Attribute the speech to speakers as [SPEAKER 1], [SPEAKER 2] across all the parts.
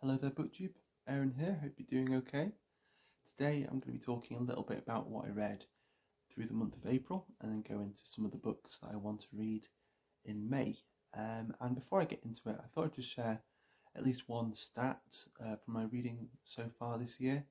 [SPEAKER 1] Hello there BookTube, Aaron here, hope you're doing okay. Today I'm going to be talking a little bit about what I read through the month of April and then go into some of the books that I want to read in May. And before I get into it, I thought I'd just share at least one stat from my reading so far this year.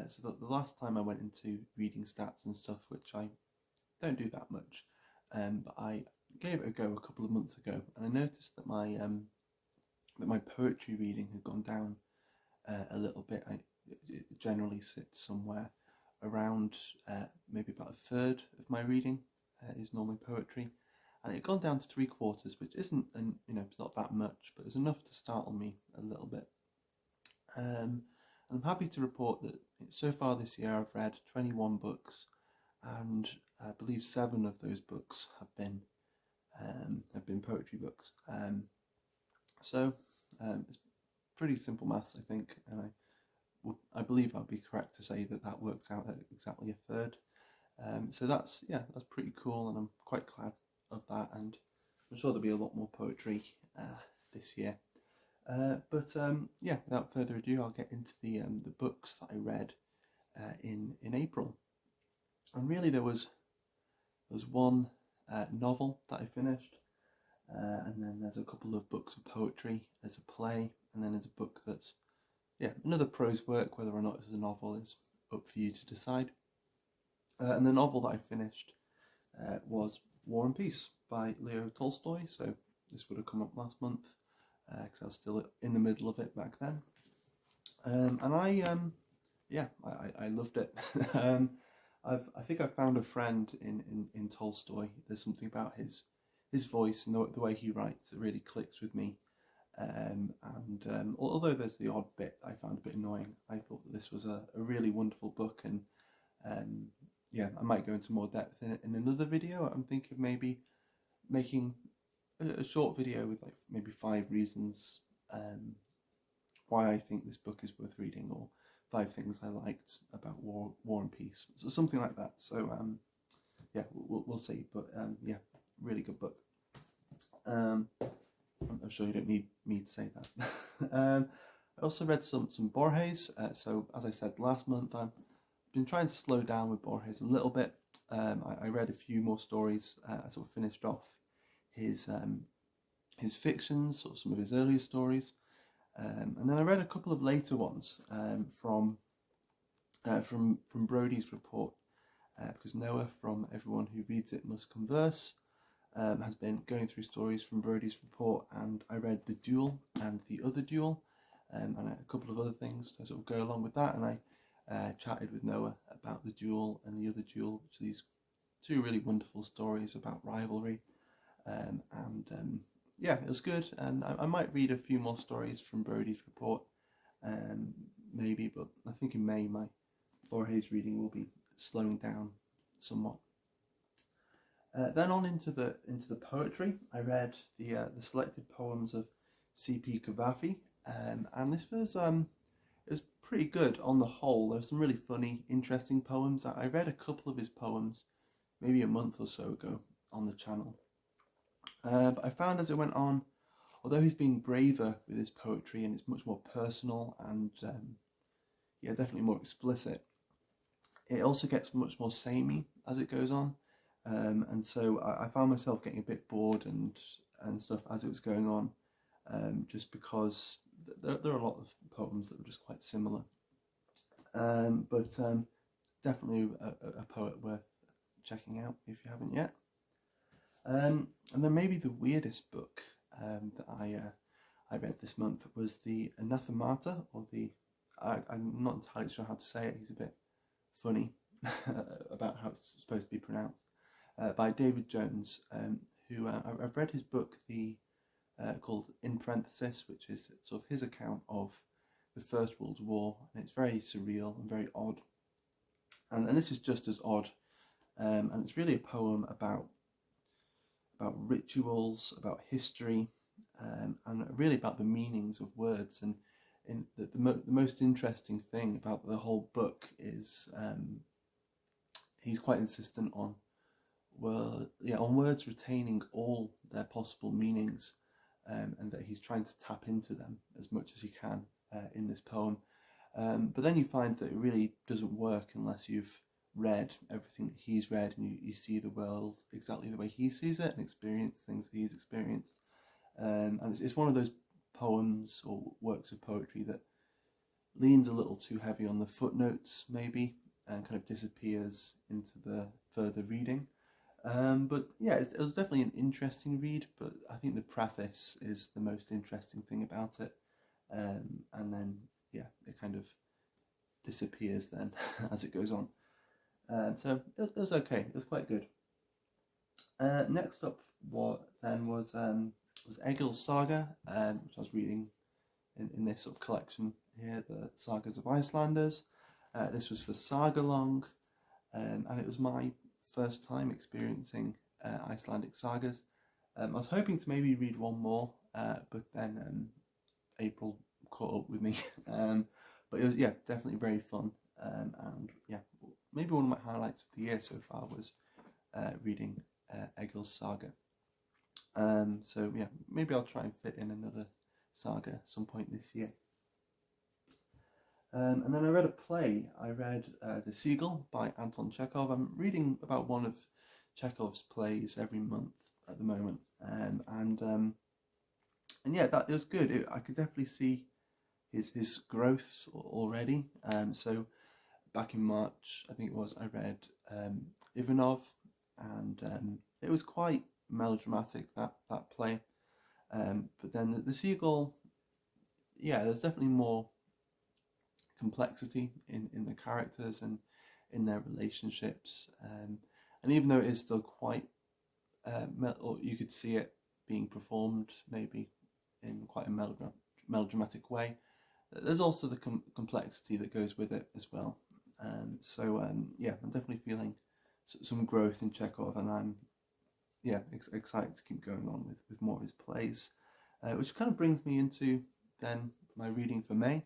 [SPEAKER 1] So the last time I went into reading stats and stuff, which I don't do that much, but I gave it a go a couple of months ago, and I noticed that my poetry reading had gone down a little bit. It generally sits somewhere around maybe about a third of my reading is normally poetry, and it had gone down to 3/4, which isn't, it's not that much, but it's enough to startle me a little bit. And I'm happy to report that so far this year I've read 21 books, and I believe 7 of those books have been poetry books. So it's pretty simple maths, I think, and I believe I'd be correct to say that works out at exactly a third. So that's pretty cool, and I'm quite glad of that, and I'm sure there'll be a lot more poetry this year. Without further ado, I'll get into the books that I read in April. And really there was one novel that I finished, and then there's a couple of books of poetry, there's a play, and then there's a book that's another prose work. Whether or not it's a novel is up for you to decide. And the novel that I finished was War and Peace by Leo Tolstoy. So this would have come up last month because I was still in the middle of it back then. And I loved it. I think I found a friend in Tolstoy. There's something about his voice and the way he writes that really clicks with me. Although there's the odd bit I found a bit annoying, I thought that this was a really wonderful book, and I might go into more depth in it in another video. I'm thinking of maybe making a short video with like maybe 5 reasons why I think this book is worth reading, or 5 things I liked about War and Peace, so something like that. So we'll see, but really good book. I'm sure you don't need me to say that. I also read some Borges. So as I said last month, I've been trying to slow down with Borges a little bit. I read a few more stories. I sort of finished off his fictions, or some of his earlier stories, and then I read a couple of later ones from Brody's report, because Noah, from Everyone Who Reads It Must Converse, has been going through stories from Brody's report, and I read The Duel and The Other Duel, and a couple of other things to sort of go along with that, and I chatted with Noah about The Duel and The Other Duel, which are these 2 really wonderful stories about rivalry, it was good, and I might read a few more stories from Brody's report, maybe, but I think in May my Borges reading will be slowing down somewhat. Then on into the poetry, I read the selected poems of C.P. Cavafy, and this was pretty good on the whole. There's some really funny, interesting poems. I read a couple of his poems maybe a month or so ago on the channel, but I found as it went on, although he's being braver with his poetry and it's much more personal and definitely more explicit, it also gets much more samey as it goes on. And so I found myself getting a bit bored and stuff as it was going on, just because there are a lot of poems that were just quite similar. But definitely a poet worth checking out if you haven't yet. And then maybe the weirdest book that I read this month was the Anathemata, or I'm not entirely sure how to say it. He's a bit funny about how it's supposed to be pronounced. By David Jones, who I've read his book, called In Parenthesis, which is sort of his account of the First World War, and it's very surreal and very odd. And this is just as odd, and it's really a poem about rituals, about history, and really about the meanings of words. And the most interesting thing about the whole book is he's quite insistent on words retaining all their possible meanings, and that he's trying to tap into them as much as he can. in this poem. But then you find that it really doesn't work unless you've read everything that he's read, and you see the world exactly the way he sees it and experience things that he's experienced. And it's one of those poems or works of poetry that leans a little too heavy on the footnotes, maybe, and kind of disappears into the further reading. But yeah, it was definitely an interesting read, but I think the preface is the most interesting thing about it. And then, yeah, it kind of disappears then as it goes on. So it was okay, it was quite good. Next up was Egil's Saga, which I was reading in this sort of collection here, the Sagas of Icelanders. This was for Saga Long, and it was my first time experiencing Icelandic sagas. I was hoping to maybe read one more, but then April caught up with me. But it was, yeah, definitely very fun. And yeah, maybe one of my highlights of the year so far was reading Egil's Saga. So yeah, maybe I'll try and fit in another saga at some point this year. And then I read a play. I read The Seagull by Anton Chekhov. I'm reading about one of Chekhov's plays every month at the moment. And yeah, it was good. I could definitely see his growth already. So back in March, I think it was, I read Ivanov, and it was quite melodramatic, that play. But then the Seagull, yeah, there's definitely more complexity in the characters and in their relationships. And even though it is still quite, or you could see it being performed maybe in quite a melodramatic way, there's also the complexity that goes with it as well. So yeah, I'm definitely feeling some growth in Chekhov, and I'm excited to keep going on with more of his plays, which kind of brings me into then my reading for May,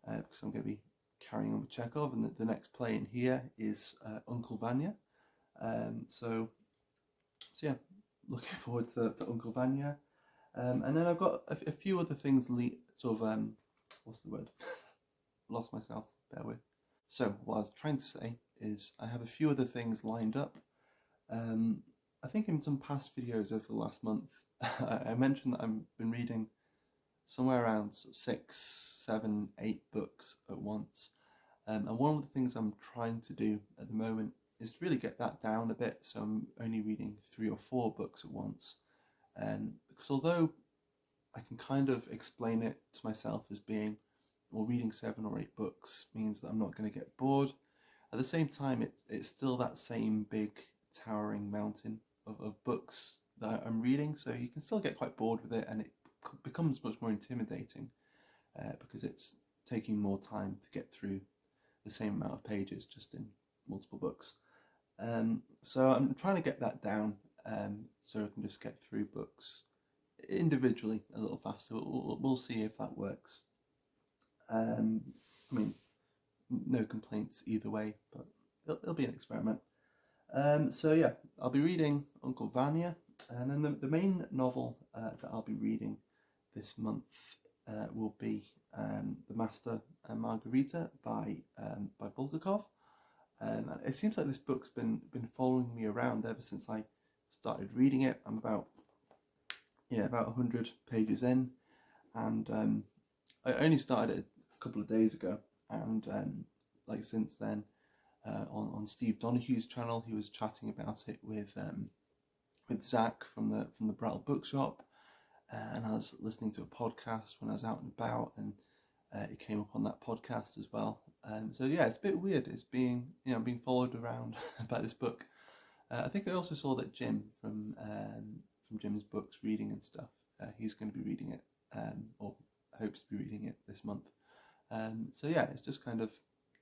[SPEAKER 1] because I'm going to be carrying on with Chekhov, and the next play in here is Uncle Vanya. So yeah, looking forward to Uncle Vanya. And then I've got a few other things what's the word? Lost myself, bear with. So what I was trying to say is I have a few other things lined up. I think in some past videos over the last month, I mentioned that I've been reading somewhere around 6, 7, 8 books at once. And one of the things I'm trying to do at the moment is to really get that down a bit, so I'm only reading 3 or 4 books at once. Because although I can kind of explain it to myself as being, well, reading 7 or 8 books means that I'm not going to get bored, at the same time it's still that same big towering mountain of books that I'm reading, so you can still get quite bored with it, and it becomes much more intimidating because it's taking more time to get through the same amount of pages just in multiple books. So I'm trying to get that down so I can just get through books individually a little faster. We'll see if that works. I mean, no complaints either way, but it'll be an experiment. So yeah, I'll be reading Uncle Vanya, and then the main novel that I'll be reading this month will be The Master Margarita by Bulgakov. And it seems like this book's been following me around ever since I started reading it. I'm about 100 pages in, and I only started it a couple of days ago, and like since then, on Steve Donahue's channel, he was chatting about it with Zach from the Brattle Bookshop, and I was listening to a podcast when I was out and about, and it came up on that podcast as well. So yeah, it's a bit weird. It's being being followed around by this book. I think I also saw that Jim from Jim's books, reading and stuff, he's going to be reading it, or hopes to be reading it this month. So yeah, it's just kind of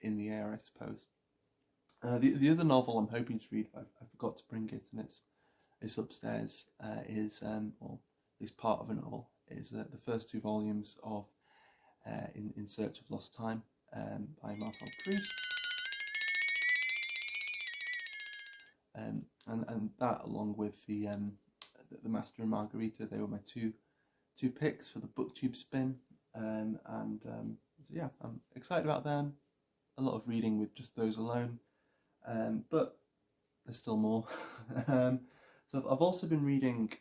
[SPEAKER 1] in the air, I suppose. The other novel I'm hoping to read, I forgot to bring it, and it's upstairs, is or is part of a novel, is the first 2 volumes of In Search of Lost Time by Marcel Proust. And that, along with the Master and Margarita, they were my two picks for the BookTube spin. So yeah, I'm excited about them. A lot of reading with just those alone, but there's still more. So I've also been reading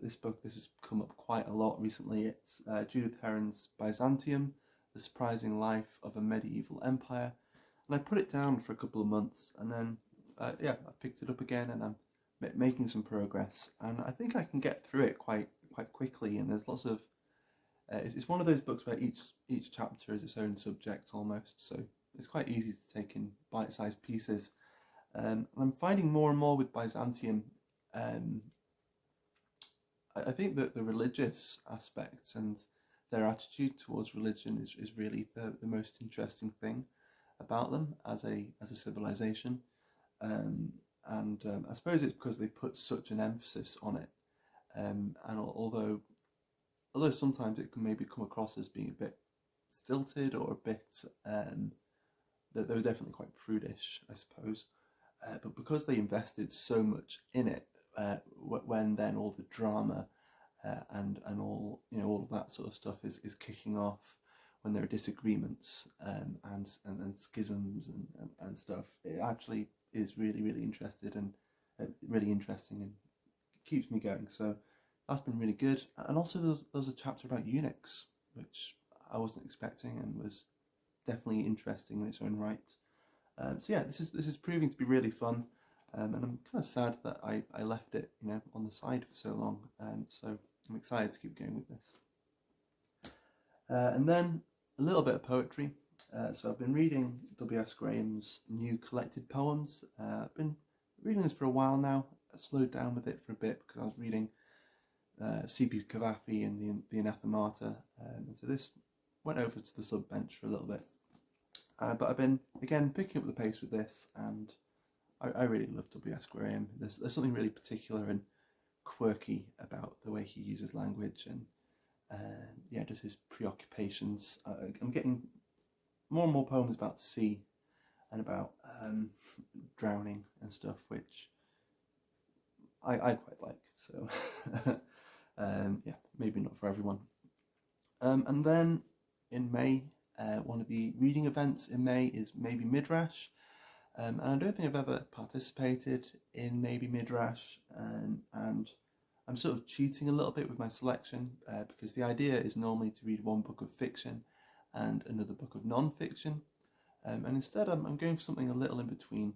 [SPEAKER 1] this book. This has come up quite a lot recently. It's Judith Herrin's Byzantium, The Surprising Life of a Medieval Empire. And I put it down for a couple of months, and then I picked it up again, and I'm making some progress. And I think I can get through it quite quickly. And there's lots of it's one of those books where each chapter is its own subject almost, so it's quite easy to take in bite-sized pieces. And I'm finding more and more with Byzantium. I think that the religious aspects and their attitude towards religion is really the most interesting thing about them as a civilization. I suppose it's because they put such an emphasis on it. And although sometimes it can maybe come across as being a bit stilted or a bit that they were definitely quite prudish, I suppose. But because they invested so much in it, when then all the drama and all all of that sort of stuff is kicking off, when there are disagreements and schisms and stuff, it actually is really interesting and keeps me going. So that's been really good. And also there's a chapter about eunuchs, which I wasn't expecting and was definitely interesting in its own right. So yeah, this is proving to be really fun, and I'm kind of sad that I left it on the side for so long. So I'm excited to keep going with this. And then a little bit of poetry. So I've been reading W.S. Graham's new collected poems. I've been reading this for a while now. I slowed down with it for a bit because I was reading C.P. Cavafy and the Anathemata, and so this went over to the sub bench for a little bit. But I've been again picking up the pace with this, and I really love W.S. Graham. There's something really particular and quirky about the way he uses language and just his preoccupations. I'm getting more and more poems about the sea and about drowning and stuff, which I quite like. So maybe not for everyone. And then in May, one of the reading events in May is Maybe Midrash. And I don't think I've ever participated in Maybe Midrash, and I'm sort of cheating a little bit with my selection because the idea is normally to read one book of fiction and another book of non-fiction, and instead I'm going for something a little in between.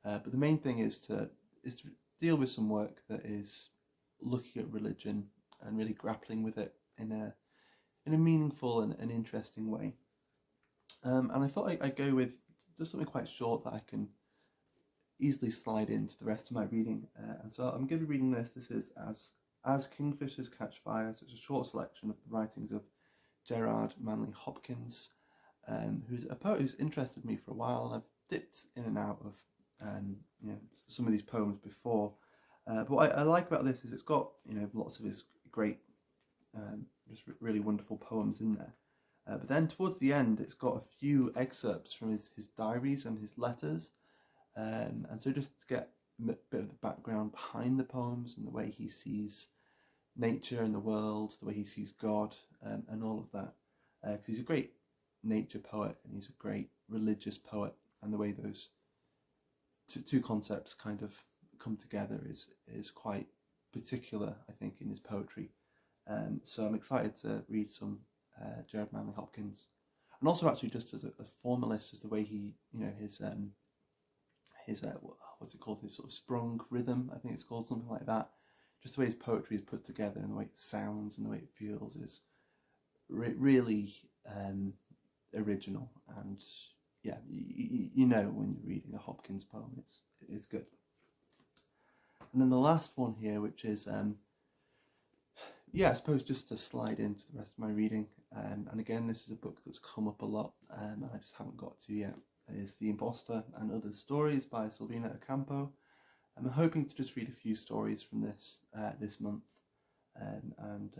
[SPEAKER 1] But the main thing is to deal with some work that is looking at religion and really grappling with it in a meaningful and interesting way. And I thought I'd go with just something quite short that I can easily slide into the rest of my reading. And so I'm going to be reading this. This is As Kingfishers Catch Fire. So it's a short selection of the writings of Gerard Manley Hopkins, who's a poet who's interested me for a while, and I've dipped in and out of some of these poems before. But what I like about this is it's got lots of his great, just really wonderful poems in there. But then towards the end, it's got a few excerpts from his diaries and his letters. And so just to get a bit of the background behind the poems and the way he sees nature and the world, the way he sees God, and all of that. Because he's a great nature poet and he's a great religious poet, and the way those two concepts kind of come together is quite particular, I think, in his poetry. So I'm excited to read some Gerard Manley Hopkins, and also actually just as a formalist, as the way he his what's it called, his sort of sprung rhythm, I think it's called, something like that. Just the way his poetry is put together and the way it sounds and the way it feels is really original. And yeah, you know when you're reading a Hopkins poem, it's good. And then the last one here, which is I suppose just to slide into the rest of my reading, and again this is a book that's come up a lot and I just haven't got to yet, is The Imposter and Other Stories by Sylvina Ocampo. I'm hoping to just read a few stories from this month, and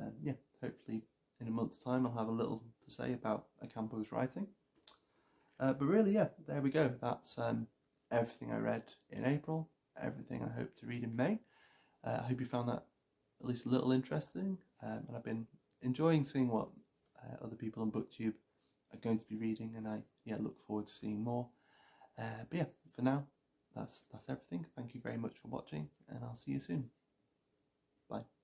[SPEAKER 1] hopefully in a month's time I'll have a little to say about Ocampo's writing. But really, there we go. That's everything I read in April, everything I hope to read in May. I hope you found that at least a little interesting, and I've been enjoying seeing what other people on BookTube are going to be reading, and I look forward to seeing more. But yeah, for now, that's everything. Thank you very much for watching, and I'll see you soon. Bye.